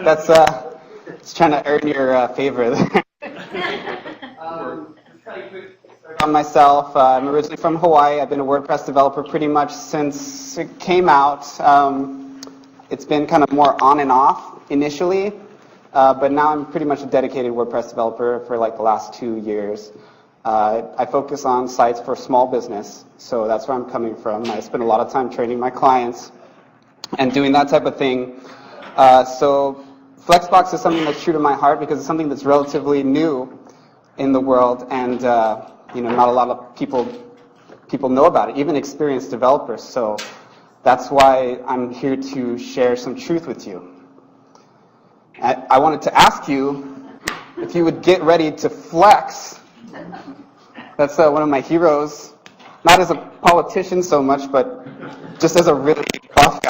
That's just trying to earn your favor there. On myself, I'm originally from Hawaii. I've been a WordPress developer pretty much since it came out. It's been kind of more on and off initially, but now I'm pretty much a dedicated WordPress developer for like the last 2 years. I focus on sites for small business, so that's where I'm coming from. I spend a lot of time training my clients and doing that type of thing. So Flexbox is something that's true to my heart because it's something that's relatively new in the world, and not a lot of people know about it, even experienced developers. So that's why I'm here to share some truth with you. I wanted to ask you if you would get ready to flex. That's one of my heroes, not as a politician so much, but just as a really buff guy.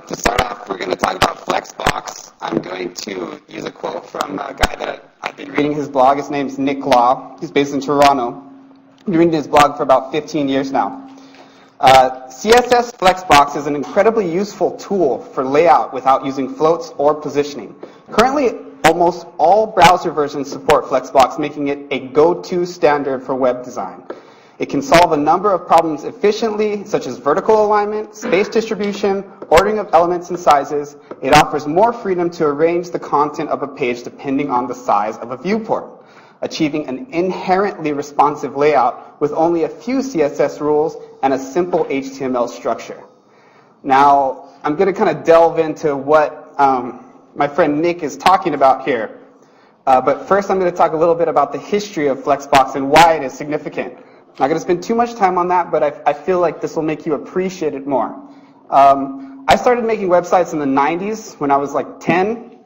To start off, we're going to talk about Flexbox. I'm going to use a quote from a guy that I've been reading his blog. His name's Nick Law. He's based in Toronto. I've been reading his blog for about 15 years now. CSS Flexbox is an incredibly useful tool for layout without using floats or positioning. Currently, almost all browser versions support Flexbox, making it a go-to standard for web design. It can solve a number of problems efficiently, such as vertical alignment, space distribution, ordering of elements and sizes. It offers more freedom to arrange the content of a page depending on the size of a viewport, achieving an inherently responsive layout with only a few CSS rules and a simple HTML structure. Now, I'm going to kind of delve into what my friend Nick is talking about here. But first, I'm going to talk a little bit about the history of Flexbox and why it is significant. I'm not going to spend too much time on that, but I feel like this will make you appreciate it more. I started making websites in the 90s when I was like 10,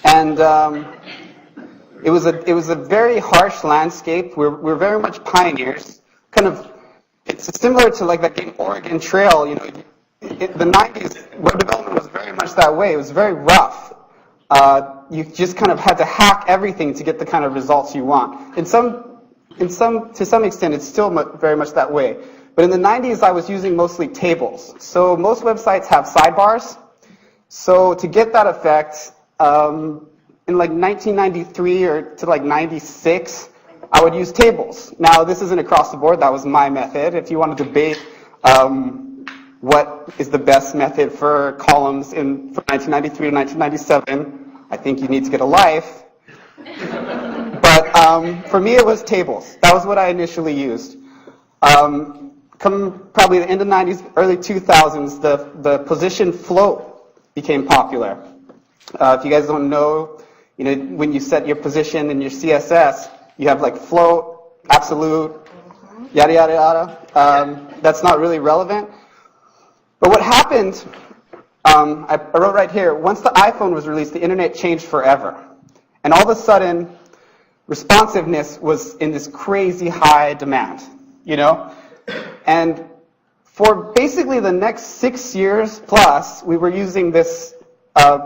and it was a very harsh landscape. We're very much pioneers. It's similar to like that game Oregon Trail. In the 90s, web development was very much that way. It was very rough. You just kind of had to hack everything to get the kind of results you want. To some extent, it's still very much that way. But in the 90s, I was using mostly tables. So most websites have sidebars. So to get that effect, in like 1993 or to like 96, I would use tables. Now, this isn't across the board. That was my method. If you want to debate what is the best method for columns from 1993 to 1997, I think you need to get a life. But for me, it was tables. That was what I initially used. Come probably the end of the 90s, early 2000s, the position float became popular. If you guys don't know, when you set your position in your CSS, you have like float, absolute, yada, yada, yada. That's not really relevant. But what happened, I wrote right here, once the iPhone was released, the internet changed forever. And all of a sudden, responsiveness was in this crazy high demand, And for basically the next 6 years plus, we were using this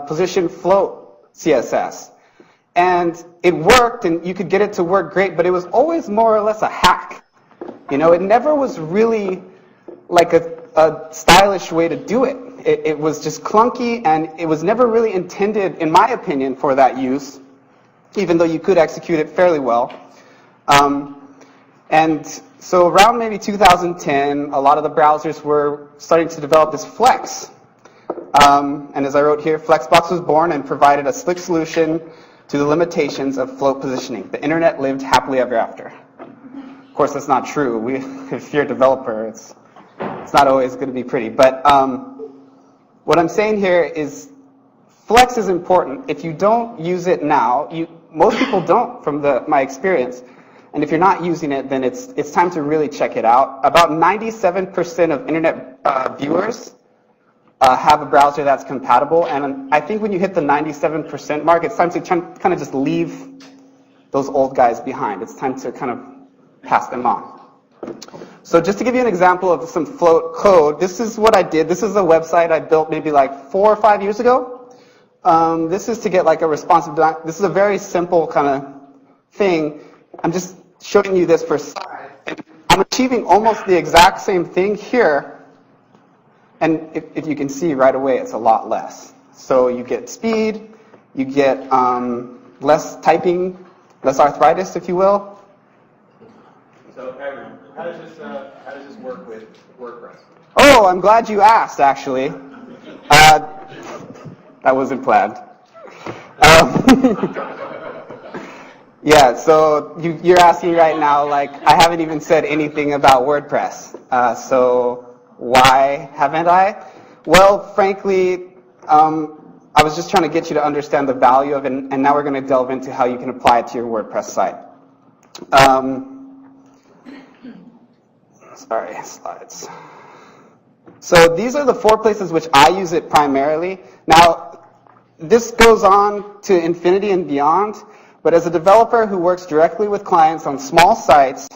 position float CSS. And it worked, and you could get it to work great, but it was always more or less a hack. It never was really like a stylish way to do it. It was just clunky, and it was never really intended, in my opinion, for that use, even though you could execute it fairly well. And so around maybe 2010, a lot of the browsers were starting to develop this Flex. And as I wrote here, Flexbox was born and provided a slick solution to the limitations of float positioning. The internet lived happily ever after. Of course, that's not true. If you're a developer, it's not always going to be pretty. But what I'm saying here is Flex is important. If you don't use it now, most people don't from my experience. And if you're not using it, then it's time to really check it out. About 97% of internet viewers have a browser that's compatible. And I think when you hit the 97% mark, it's time to kind of just leave those old guys behind. It's time to kind of pass them on. So just to give you an example of some float code, this is what I did. This is a website I built maybe like 4 or 5 years ago. This is to get like a responsive, this is a very simple kind of thing. I'm just showing you this for size. And I'm achieving almost the exact same thing here. And if you can see right away, it's a lot less. So you get speed, you get less typing, less arthritis, if you will. So, Evan, how does this work with WordPress? Oh, I'm glad you asked, actually. That wasn't planned. Yeah, so you're asking right now, like, I haven't even said anything about WordPress. So why haven't I? Well, frankly, I was just trying to get you to understand the value of it, and now we're going to delve into how you can apply it to your WordPress site. Sorry, slides. So these are the 4 places which I use it primarily. Now, this goes on to infinity and beyond, but as a developer who works directly with clients on small sites,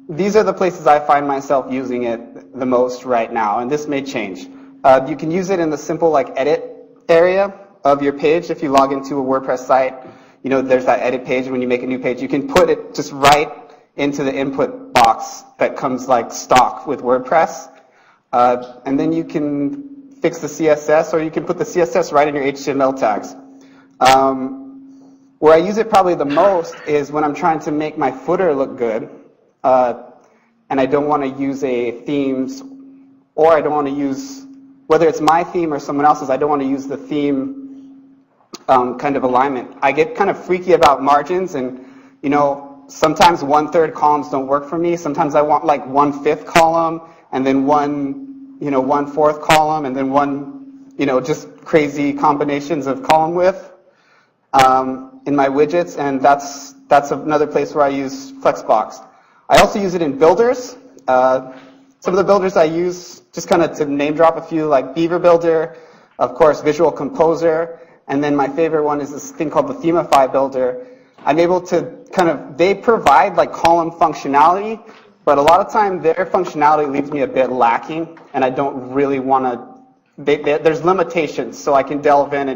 these are the places I find myself using it the most right now, and this may change. You can use it in the simple edit area of your page. If you log into a WordPress site, there's that edit page. When you make a new page, you can put it just right into the input box that comes stock with WordPress. And then you can fix the CSS, or you can put the CSS right in your HTML tags. Where I use it probably the most is when I'm trying to make my footer look good, and I don't want to use a themes, or I don't want to use, whether it's my theme or someone else's, I don't want to use the theme kind of alignment. I get kind of freaky about margins, and sometimes 1/3 columns don't work for me. Sometimes I want 1/5 column, and then 1/4 column, and then just crazy combinations of column width in my widgets, and that's another place where I use Flexbox. I also use it in builders. Some of the builders I use, just kind of to name drop a few, like Beaver Builder, of course, Visual Composer, and then my favorite one is this thing called the Themify Builder. I'm able to they provide column functionality, but a lot of time their functionality leaves me a bit lacking, and I don't really want to, there's limitations, so I can delve in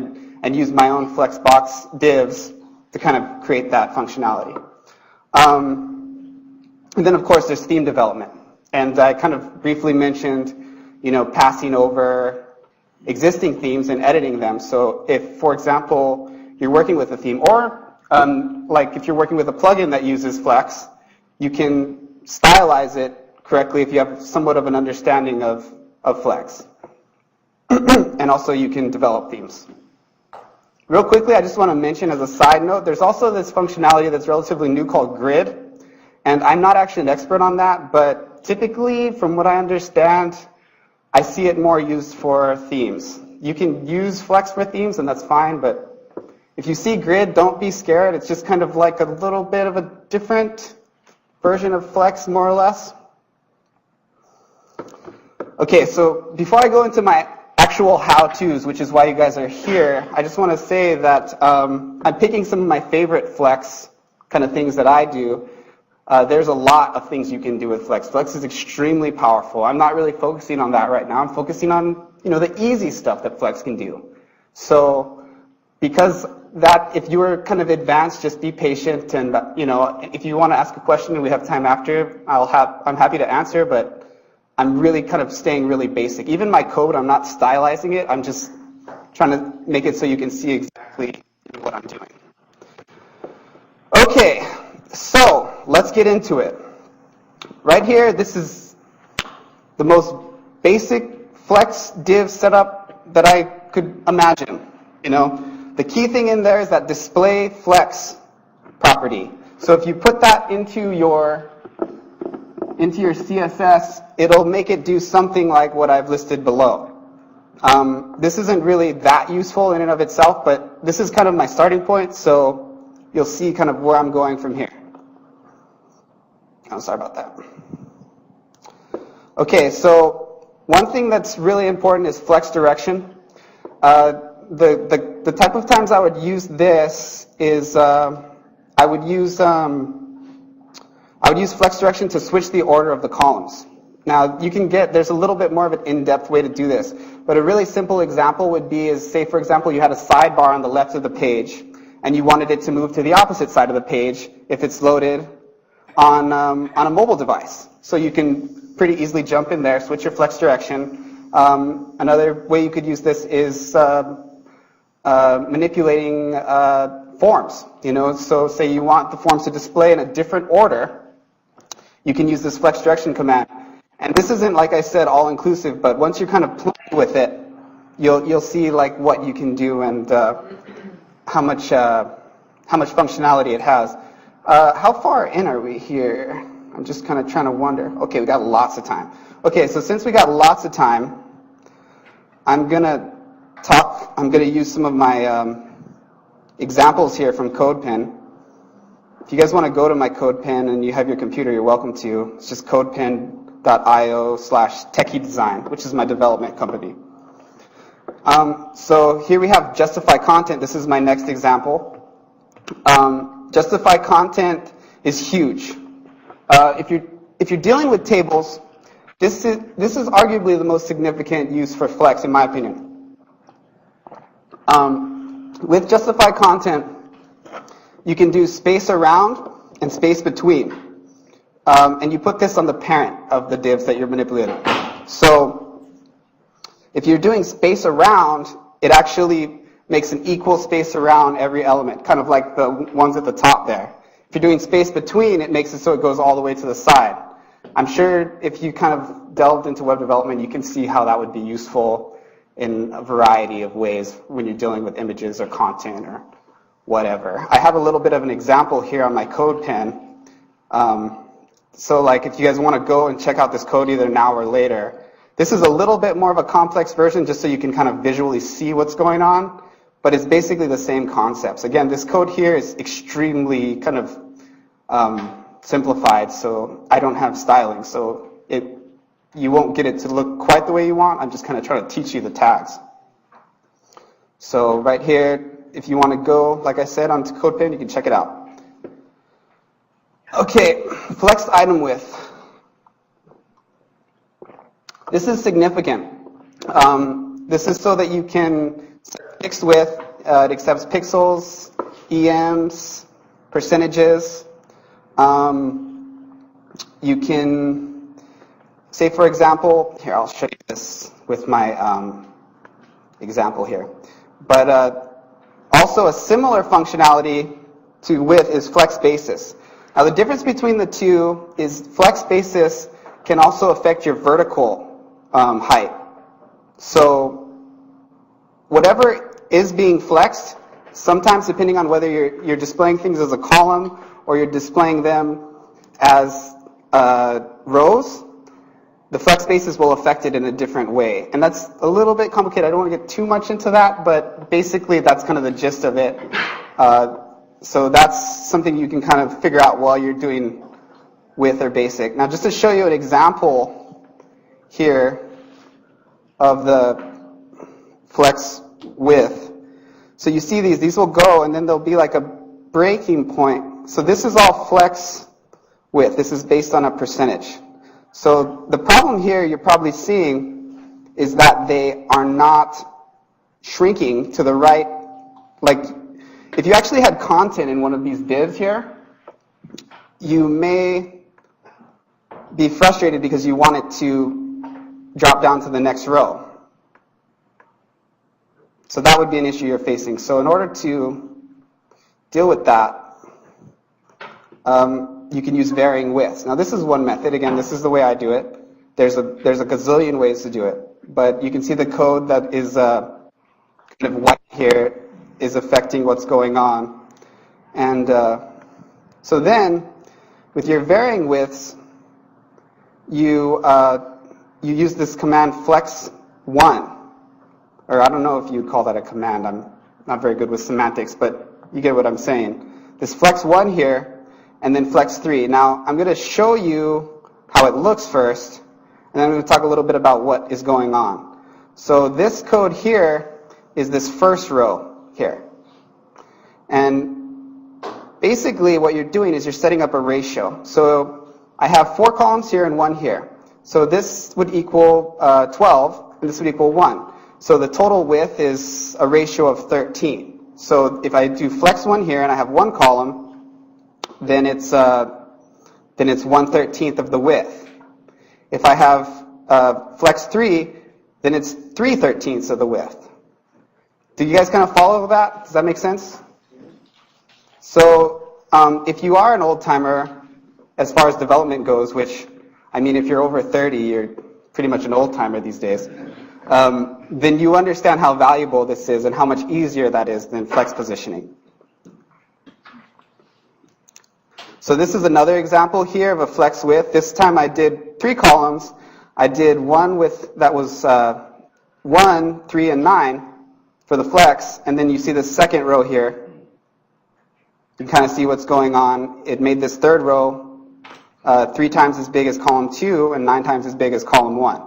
and use my own Flexbox divs to kind of create that functionality. And then of course there's theme development. And I kind of briefly mentioned, passing over existing themes and editing them. So if, for example, you're working with a theme, or if you're working with a plugin that uses Flex, you can stylize it correctly if you have somewhat of an understanding of Flex. And also you can develop themes. Real quickly, I just want to mention as a side note, there's also this functionality that's relatively new called Grid. And I'm not actually an expert on that, but typically, from what I understand, I see it more used for themes. You can use Flex for themes, and that's fine, but if you see Grid, don't be scared. It's just kind of like a little bit of a different version of Flex, more or less. Okay, so before I go into my actual how-tos, which is why you guys are here, I just want to say that I'm picking some of my favorite Flex kind of things that I do. There's a lot of things you can do with Flex. Flex is extremely powerful. I'm not really focusing on that right now. I'm focusing on, the easy stuff that Flex can do. So, because that, if you are kind of advanced, just be patient, and, if you want to ask a question and we have time after, I'm happy to answer, but I'm really kind of staying really basic. Even my code, I'm not stylizing it. I'm just trying to make it so you can see exactly what I'm doing. Okay. So, let's get into it. Right here, this is the most basic Flex div setup that I could imagine. The key thing in there is that display flex property. So if you put that into your CSS, it'll make it do something like what I've listed below. This isn't really that useful in and of itself, but this is kind of my starting point, so you'll see kind of where I'm going from here. I'm sorry about that. Okay, so one thing that's really important is flex direction. The type of times I would use this is I would use flex direction to switch the order of the columns. Now there's a little bit more of an in-depth way to do this, but a really simple example would be say for example you had a sidebar on the left of the page and you wanted it to move to the opposite side of the page if it's loaded on a mobile device. So you can pretty easily jump in there, switch your flex direction, Another way you could use this is manipulating forms. So say you want the forms to display in a different order, you can use this flex direction command. And this isn't, like I said, all inclusive, but once you're kind of playing with it, you'll see like what you can do and how much functionality it has. How far in are we here? I'm just kind of trying to wonder. Okay, we got lots of time. Okay, so since we got lots of time, I'm gonna use some of my examples here from CodePen. If you guys want to go to my CodePen and you have your computer, you're welcome to. It's just codepen.io/Techie.Design, which is my development company. So here we have justify content. This is my next example. Justify content is huge. If you're dealing with tables, this is arguably the most significant use for Flex, in my opinion. With justify content, you can do space around and space between. And you put this on the parent of the divs that you're manipulating. So if you're doing space around, it actually makes an equal space around every element, kind of like the ones at the top there. If you're doing space between, it makes it so it goes all the way to the side. I'm sure if you kind of delved into web development, you can see how that would be useful in a variety of ways when you're dealing with images or content or whatever. I have a little bit of an example here on my CodePen. So like if you guys want to go and check out this code either now or later, this is a little bit more of a complex version just so you can kind of visually see what's going on, but it's basically the same concepts. Again, this code here is extremely kind of simplified, so I don't have styling, so you won't get it to look quite the way you want. I'm just kind of trying to teach you the tags. So right here, if you want to go, like I said, onto CodePen, you can check it out. Okay, flex item width. This is significant. This is so that you can set fixed width. It accepts pixels, EMs, percentages. You can say, for example, here, I'll show you this with my example here. But also a similar functionality to width is flex basis. Now the difference between the two is flex basis can also affect your vertical height. So whatever is being flexed, sometimes depending on whether you're displaying things as a column or you're displaying them as rows, the flex basis will affect it in a different way. And that's a little bit complicated. I don't want to get too much into that, but basically that's kind of the gist of it. So that's something you can kind of figure out while you're doing width or basic. Now just to show you an example here of the flex width. So you see these will go and then there'll be like a breaking point. So this is all flex width. This is based on a percentage. So the problem here you're probably seeing is that they are not shrinking to the right. Like if you actually had content in one of these divs here, you may be frustrated because you want it to drop down to the next row. So that would be an issue you're facing. So in order to deal with that, you can use varying widths. Now this is one method. Again, this is the way I do it. There's a gazillion ways to do it. But you can see the code that is kind of white here is affecting what's going on. And so then, with your varying widths, you use this command flex1. Or I don't know if you'd call that a command. I'm not very good with semantics, but you get what I'm saying. This flex1 here, and then flex3. Now, I'm going to show you how it looks first, and then I'm going to talk a little bit about what is going on. So this code here is this first row here. And basically what you're doing is you're setting up a ratio. So I have 4 columns here and 1 here. So this would equal 12, and this would equal 1. So the total width is a ratio of 13. So if I do flex1 here and I have 1 column, then it's 1/13 of the width. If I have flex3, then it's 3/13 of the width. Do you guys kind of follow that? Does that make sense? So if you are an old-timer, as far as development goes, which, I mean, if you're over 30, you're pretty much an old-timer these days, then you understand how valuable this is and how much easier that is than flex positioning. So this is another example here of a flex width. This time I did 3 columns. I did one that was 1, 3, and 9 for the flex, and then you see the second row here. You can kind of see what's going on. It made this third row 3 times as big as column 2 and 9 times as big as column 1.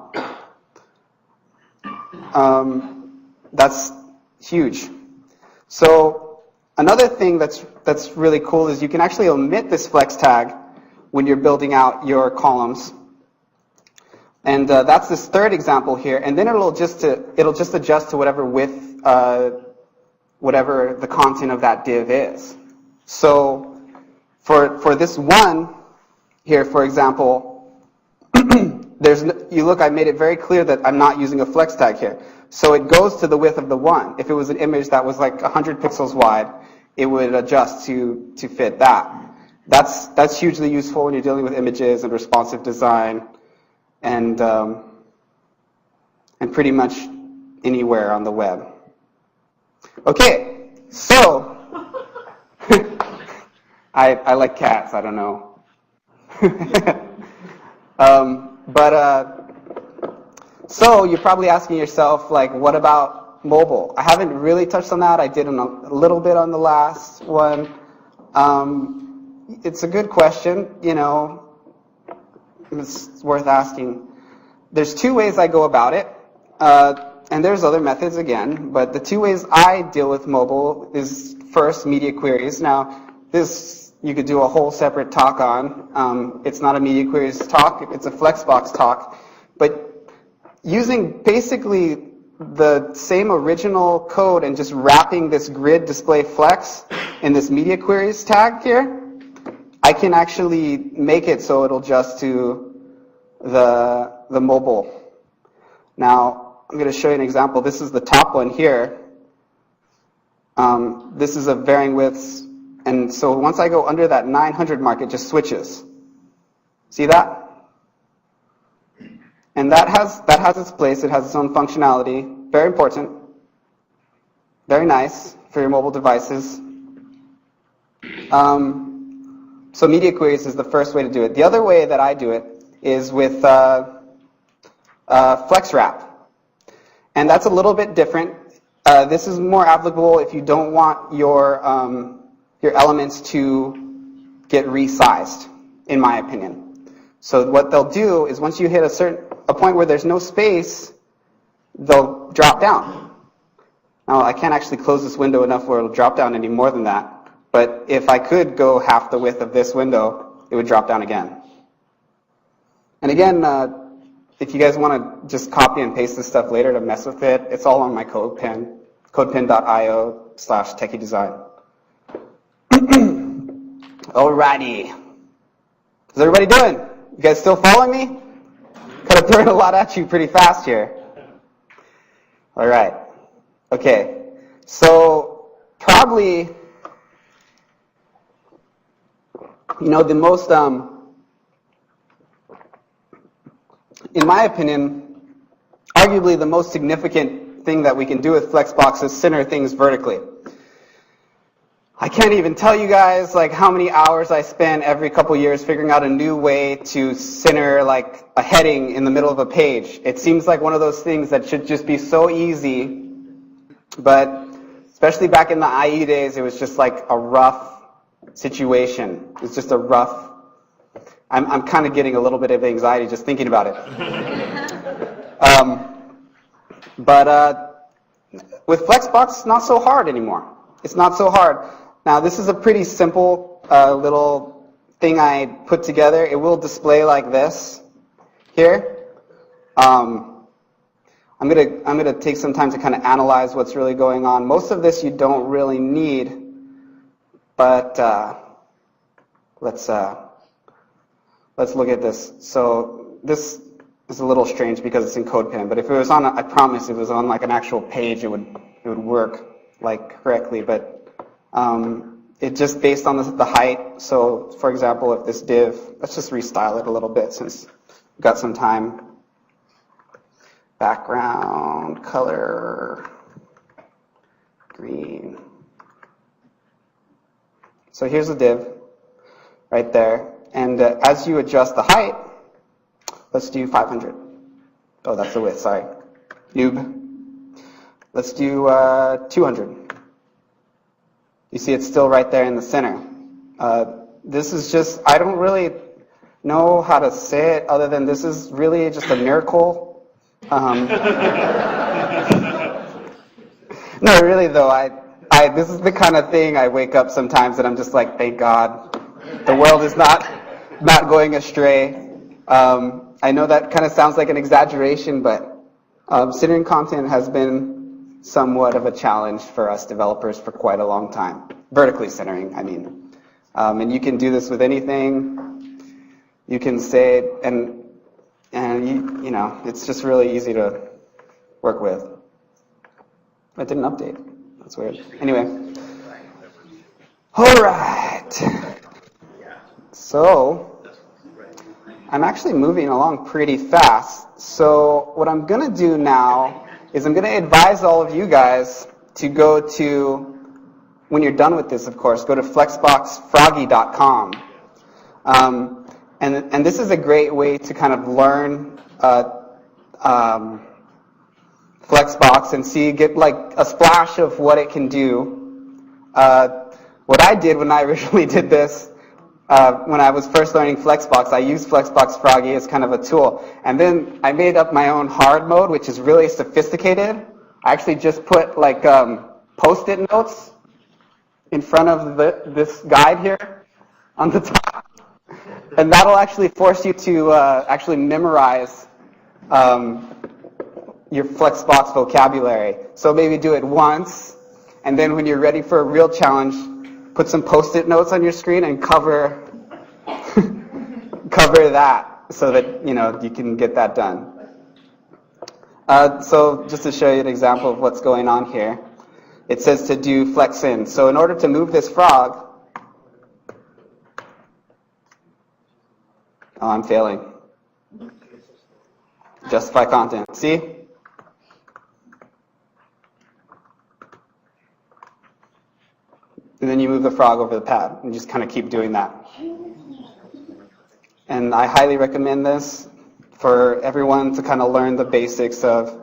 That's huge. So another thing that's really cool is you can actually omit this flex tag when you're building out your columns. And that's this third example here. And then it'll just adjust to whatever width, whatever the content of that div is. So for this one here, for example, I made it very clear that I'm not using a flex tag here. So it goes to the width of the 1. If it was an image that was like 100 pixels wide, it would adjust to fit that. That's hugely useful when you're dealing with images and responsive design and pretty much anywhere on the web. Okay, so I like cats. I don't know. So you're probably asking yourself, like, what about mobile? I haven't really touched on that. I did a little bit on the last one. It's a good question, you know. It's worth asking. There's 2 ways I go about it, and there's other methods again, but the 2 ways I deal with mobile is first, media queries. Now, this you could do a whole separate talk on. It's not a media queries talk, it's a Flexbox talk, but using basically the same original code and just wrapping this grid display flex in this media queries tag here, I can actually make it so it'll adjust to the mobile. Now, I'm going to show you an example. This is the top one here. This is a varying widths, and so once I go under that 900 mark, it just switches. See that? And that has its place. It has its own functionality. Very important. Very nice for your mobile devices. So media queries is the first way to do it. The other way that I do it is with flexwrap. And that's a little bit different. This is more applicable if you don't want your elements to get resized, in my opinion. So what they'll do is once you hit a point where there's no space, they'll drop down. Now, I can't actually close this window enough where it'll drop down any more than that. But if I could go half the width of this window, it would drop down again. And again, if you guys want to just copy and paste this stuff later to mess with it, it's all on my CodePen, codepin.io/Techie.Design. Alrighty. How's everybody doing? You guys still following me? Kind of throwing a lot at you pretty fast here. All right. Okay. So probably, you know, the most, in my opinion, arguably the most significant thing that we can do with Flexbox is center things vertically. I can't even tell you guys like how many hours I spend every couple years figuring out a new way to center like a heading in the middle of a page. It seems like one of those things that should just be so easy, but especially back in the IE days, it was just like a rough situation. It was just a rough, I'm kind of getting a little bit of anxiety just thinking about it. But with Flexbox, it's not so hard anymore. It's not so hard. Now, this is a pretty simple little thing I put together. It will display like this here. I'm gonna take some time to kind of analyze what's really going on. Most of this you don't really need, but let's look at this. So this is a little strange because it's in CodePen, but if it was on, I promise, if it was on like an actual page, it would work like correctly. But it just based on the height. So, for example, if this div, let's just restyle it a little bit since we've got some time. Background color green. So here's the div right there, and as you adjust the height, let's do 500. Oh, that's the width, sorry. Noob. Let's do 200. You see it's still right there in the center. This is just, I don't really know how to say it other than this is really just a miracle. No, really though, this is the kind of thing I wake up sometimes and I'm just like, thank God, the world is not going astray. I know that kind of sounds like an exaggeration, but centering content has been somewhat of a challenge for us developers for quite a long time. Vertically centering, I mean. And you can do this with anything. You can say it, and you know, it's just really easy to work with. It didn't update. That's weird. Anyway. All right. So, I'm actually moving along pretty fast. So, what I'm going to do now is I'm going to advise all of you guys to go to, when you're done with this, of course, go to flexboxfroggy.com. And this is a great way to kind of learn Flexbox and get like a splash of what it can do. What I did when I originally did this, when I was first learning Flexbox, I used Flexbox Froggy as kind of a tool. And then I made up my own hard mode, which is really sophisticated. I actually just put like post-it notes in front of this guide here on the top. And that'll actually force you to actually memorize your Flexbox vocabulary. So maybe do it once, and then when you're ready for a real challenge, put some post-it notes on your screen and cover that so that you can get that done. So just to show you an example of what's going on here, it says to do flex in. So in order to move this frog, oh, I'm failing. Justify content. See? And then you move the frog over the pad and just kind of keep doing that. And I highly recommend this for everyone to kind of learn the basics of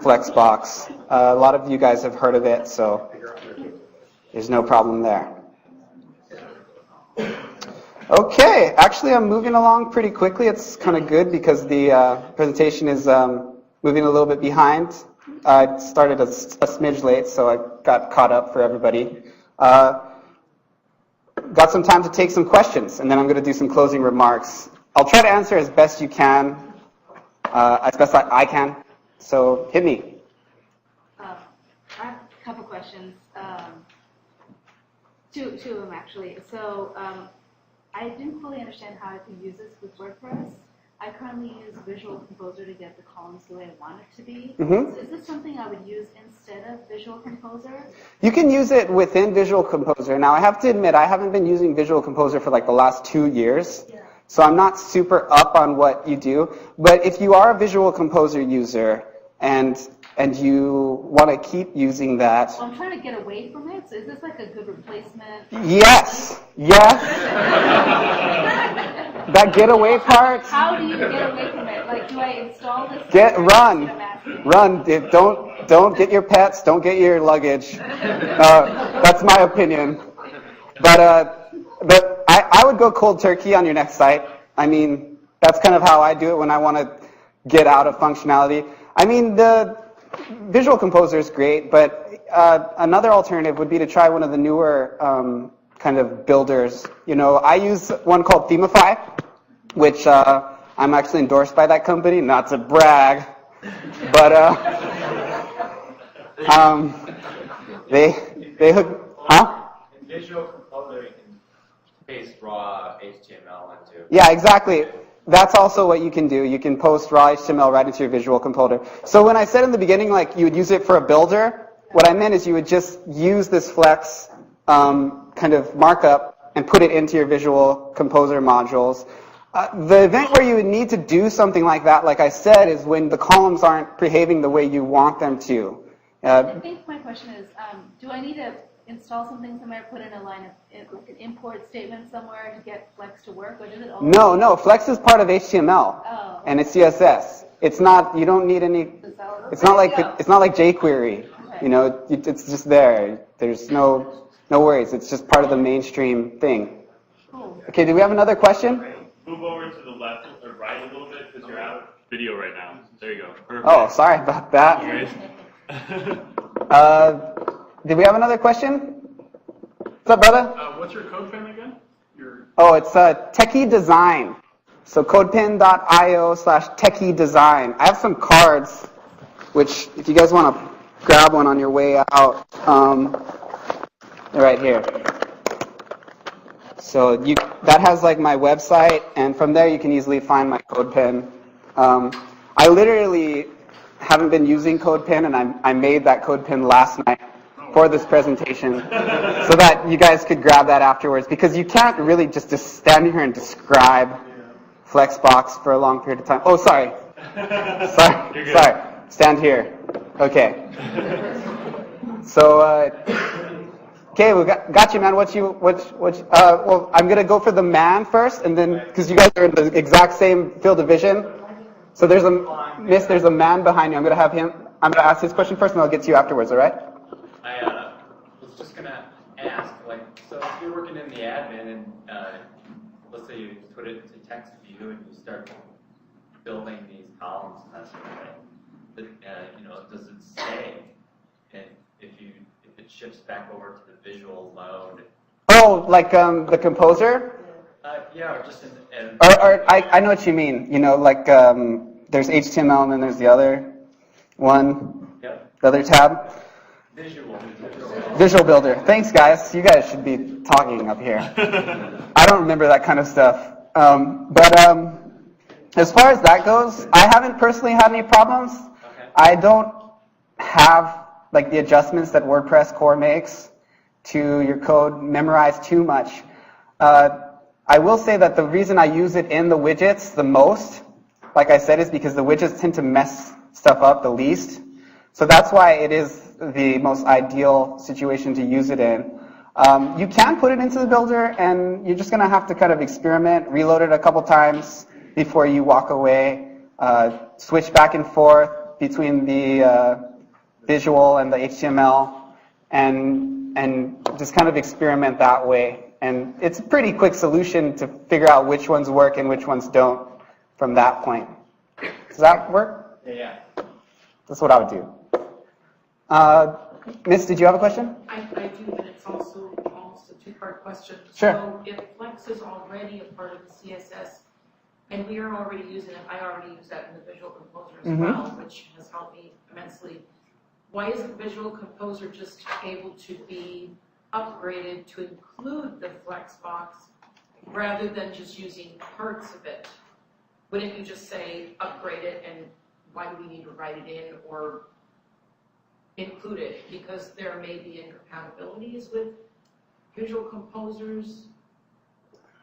Flexbox. A lot of you guys have heard of it, so there's no problem there. Okay, actually I'm moving along pretty quickly. It's kind of good because the presentation is moving a little bit behind. I started a smidge late, so I got caught up for everybody. Got some time to take some questions, and then I'm going to do some closing remarks. I'll try to answer as best you can, as best I can. So hit me. I have a couple questions. Two of them actually. So I didn't fully understand how I can use this with WordPress. I currently use Visual Composer to get the columns the way I want it to be. So is this something I would use instead of Visual Composer? You can use it within Visual Composer. Now, I have to admit, I haven't been using Visual Composer for like the last 2 years. Yeah. So I'm not super up on what you do. But if you are a Visual Composer user and you want to keep using that. Well, I'm trying to get away from it. So is this like a good replacement? Yes. Yes. That getaway part. How do you get away from it? Like, do I install this? Run. Don't get your pets. Don't get your luggage. That's my opinion. But I would go cold turkey on your next site. I mean, that's kind of how I do it when I want to get out of functionality. I mean, the Visual Composer is great, but another alternative would be to try one of the newer kind of builders. I use one called Themify, which I'm actually endorsed by that company, not to brag, but they hook, huh? In Visual Composer, you can paste raw HTML into. Yeah, exactly. That's also what you can do. You can post raw HTML right into your Visual Composer. So when I said in the beginning, like you would use it for a builder, what I meant is you would just use this Flex kind of markup and put it into your Visual Composer modules. The event where you would need to do something like that, like I said, is when the columns aren't behaving the way you want them to. I think my question is, do I need to install something somewhere, put in a line of like an import statement somewhere to get Flex to work, or does it all? No, Flex is part of HTML and it's CSS. It's not. You don't need any. It's not like jQuery. Okay. You know, it's just there. There's no worries. It's just part of the mainstream thing. Cool. Okay, do we have another question? Move over to the left or right a little bit because you're out of video right now. There you go. Perfect. Oh, sorry about that. Did we have another question? What's up, brother? What's your code pen again? Oh, it's Techie.Design. So codepen.io/Techie.Design. I have some cards, which if you guys want to grab one on your way out, they're right here. So that has like my website, and from there you can easily find my CodePen. I literally haven't been using CodePen, and I made that CodePen last night for this presentation so that you guys could grab that afterwards, because you can't really just stand here and describe Flexbox for a long period of time. Oh, sorry. Sorry. Stand here. Okay. So, okay, we got you, man. Well, I'm gonna go for the man first, and then because you guys are in the exact same field of vision. So there's a man behind you. I'm gonna ask his question first, and I'll get to you afterwards. All right? I was just gonna ask, so if you're working in the admin, and let's say you put it into text view, and you start building these columns and that sort of thing, but, does it stay? And if it shifts back over to the visual mode? Oh, like the composer? Yeah, or just I know what you mean. You know, like there's HTML and then there's the other one, Yep. the other tab. Visual Builder. Thanks, guys. You guys should be talking up here. I don't remember that kind of stuff. But as far as that goes, I haven't personally had any problems. Okay. I don't have like the adjustments that WordPress core makes to your code memorized too much. I will say that the reason I use it in the widgets the most, like I said, is because the widgets tend to mess stuff up the least. So that's why it is the most ideal situation to use it in. You can put it into the builder, and you're just going to have to kind of experiment, reload it a couple times before you walk away, switch back and forth between the visual and the HTML, and just kind of experiment that way. And it's a pretty quick solution to figure out which ones work and which ones don't from that point. Does that work? Yeah. That's what I would do. Miss, did you have a question? I do, but it's also almost a two-part question. Sure. So if Flex is already a part of the CSS, and we are already using it, I already use that in the Visual Composer as well, which has helped me immensely. Why isn't Visual Composer just able to be upgraded to include the Flexbox rather than just using parts of it? Wouldn't you just say upgrade it, and why do we need to write it in or include it? Because there may be incompatibilities with Visual Composer's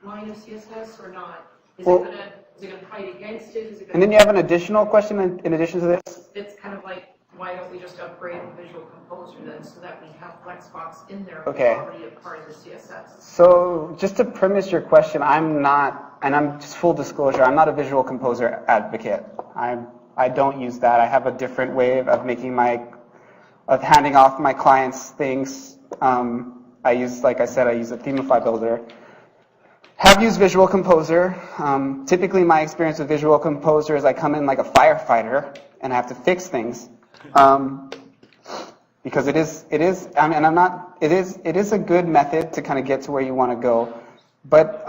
line of CSS or not? Is it gonna fight against it? And then you have an additional question in addition to this? It's kind of like, why don't we just upgrade the Visual Composer then so that we have Flexbox in there Okay. already a part of the CSS? So just to premise your question, I'm not, and I'm just full disclosure, I'm not a Visual Composer advocate. I don't use that. I have a different way of of handing off my clients things. I use, like I said, I use a Themify builder. Have used Visual Composer. Typically my experience with Visual Composer is I come in like a firefighter and I have to fix things. Because it is a good method to kind of get to where you want to go. But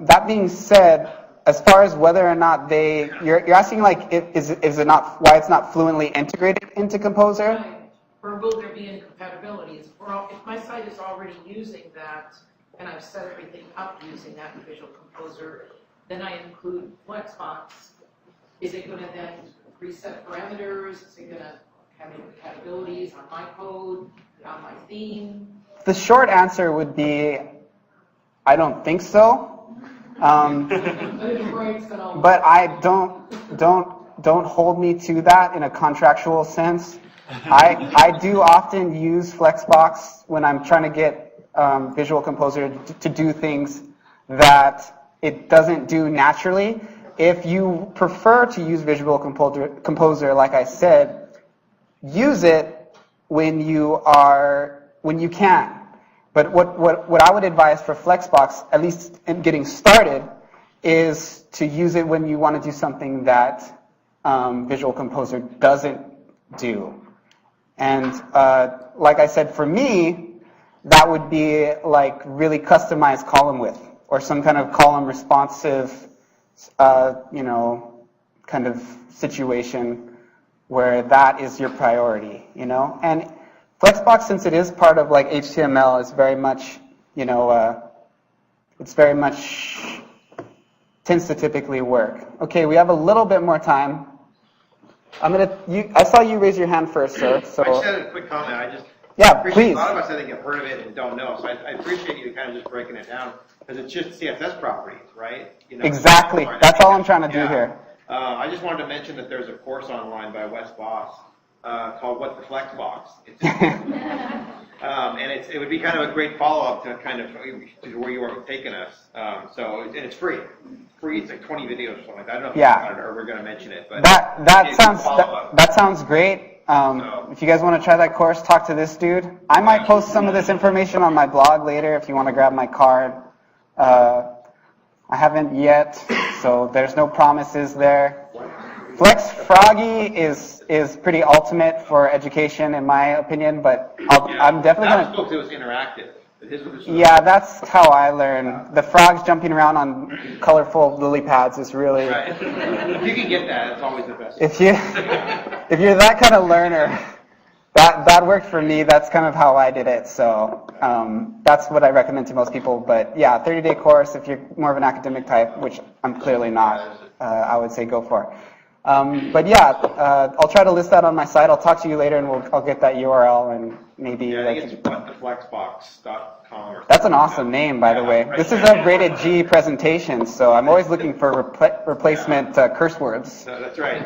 that being said, as far as whether or not you're asking like, is it not, why it's not fluently integrated into Composer? Right. Or will there be incompatibilities? Or if my site is already using that, and I've set everything up using that in Visual Composer, then I include Flexbox, is it gonna then reset parameters? Is it gonna have any compatibilities on my code, on my theme? The short answer would be, I don't think so. But I don't hold me to that in a contractual sense. I do often use Flexbox when I'm trying to get Visual Composer to do things that it doesn't do naturally. If you prefer to use Visual Composer, like I said, use it when you can. But what I would advise for Flexbox, at least in getting started, is to use it when you want to do something that Visual Composer doesn't do. And like I said, for me, that would be like really customized column width or some kind of column responsive, kind of situation where that is your priority, And Flexbox, since it is part of like HTML, is very much, it's very much tends to typically work. Okay, we have a little bit more time. I saw you raise your hand first, sir. So I just had a quick comment. Yeah, appreciate please. A lot of us, I think, have heard of it and don't know. So I appreciate you kind of just breaking it down because it's just CSS properties, right? Exactly. That's all I'm trying to do here. I just wanted to mention that there's a course online by Wes Boss called "What's the Flexbox?" And it would be kind of a great follow-up to kind of to where you are taking us. And it's free. It's like 20 videos or something like that. I don't know if we're going to mention it, but that sounds great. If you guys want to try that course, talk to this dude. I might post some of this information on my blog later if you want to grab my card. I haven't yet, so there's no promises there. Froggy is pretty ultimate for education, in my opinion, but I'm definitely going to. It was interactive. Yeah, that's how I learn. The frogs jumping around on colorful lily pads is really. Right. If you can get that, it's always the best. If you're that kind of learner, that worked for me. That's kind of how I did it. So that's what I recommend to most people. But yeah, 30-day course. If you're more of an academic type, which I'm clearly not, I would say go for it. But yeah, I'll try to list that on my site. I'll talk to you later, and I'll get that URL and maybe. Yeah, I think it's whattheflexbox.com. That's an awesome name, by the way. This is a rated G presentation, so I'm always looking for replacement curse words. No, that's right.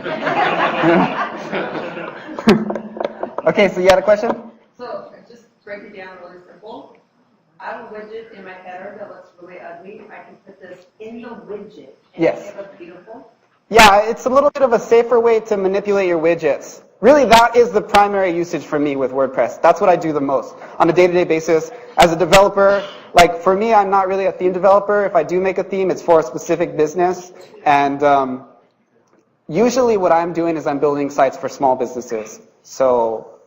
Okay, so you had a question? So just break it down really simple. I have a widget in my header that looks really ugly. I can put this in the widget and Yes. it looks beautiful. Yeah, it's a little bit of a safer way to manipulate your widgets. Really, that is the primary usage for me with WordPress. That's what I do the most on a day-to-day basis. As a developer, like for me, I'm not really a theme developer. If I do make a theme, it's for a specific business. And usually what I'm doing is I'm building sites for small businesses. So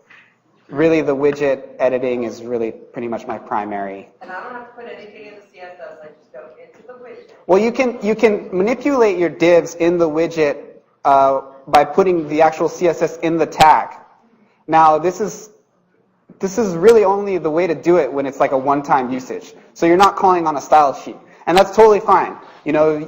really the widget editing is really pretty much my primary. And I don't have to put anything in the CSS. I just go into the widget. Well, you can manipulate your divs in the widget by putting the actual CSS in the tag. Now, this is really only the way to do it when it's like a one-time usage. So you're not calling on a style sheet, and that's totally fine.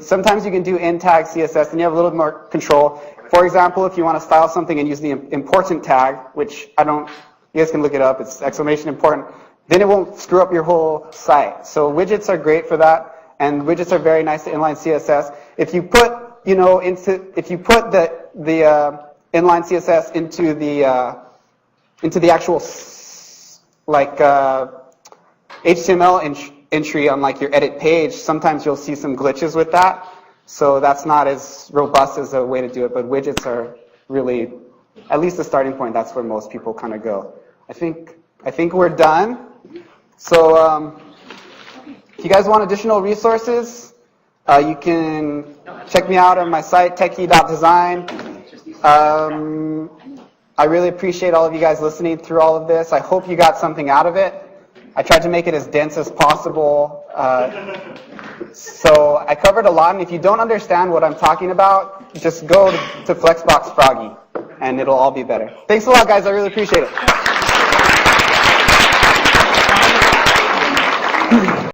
Sometimes you can do in tag CSS, and you have a little more control. For example, if you want to style something and use the important tag, which you guys can look it up. It's exclamation important. Then it won't screw up your whole site. So widgets are great for that, and widgets are very nice to inline CSS. If you put the inline CSS into the actual HTML entry on like your edit page, sometimes you'll see some glitches with that. So that's not as robust as a way to do it. But widgets are really, at least the starting point. That's where most people kind of go. I think we're done. So if you guys want additional resources, you can check me out on my site, Techie.Design. I really appreciate all of you guys listening through all of this. I hope you got something out of it. I tried to make it as dense as possible. So I covered a lot, and if you don't understand what I'm talking about, just go to Flexbox Froggy, and it'll all be better. Thanks a lot, guys. I really appreciate it.